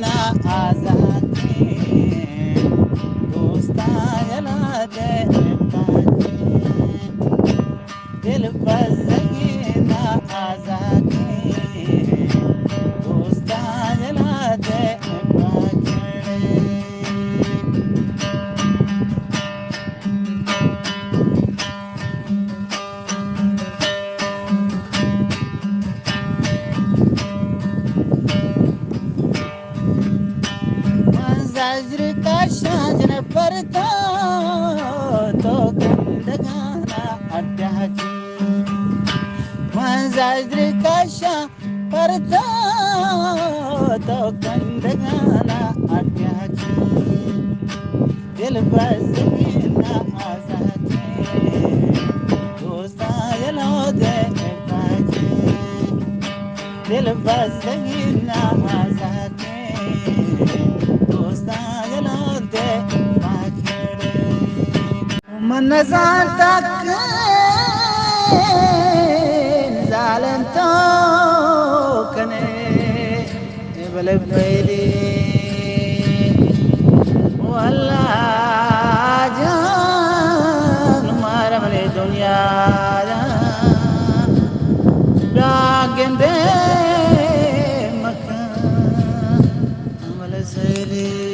ना आजाके दोस्ता जला दे पाके दिल बजगी ना आजाके दोस्ता जला दे पाके Manzajri ka shajna parta to gandagana adyaji Manzajri ka shajna parta to gandagana adyaji Dil bazgina azake dosta yalo de paji Dil bazgina azake من زعلتك زعلتك أنا بلبيلي ولا جان ما رمني دنيا باقي مكان ولا زيلي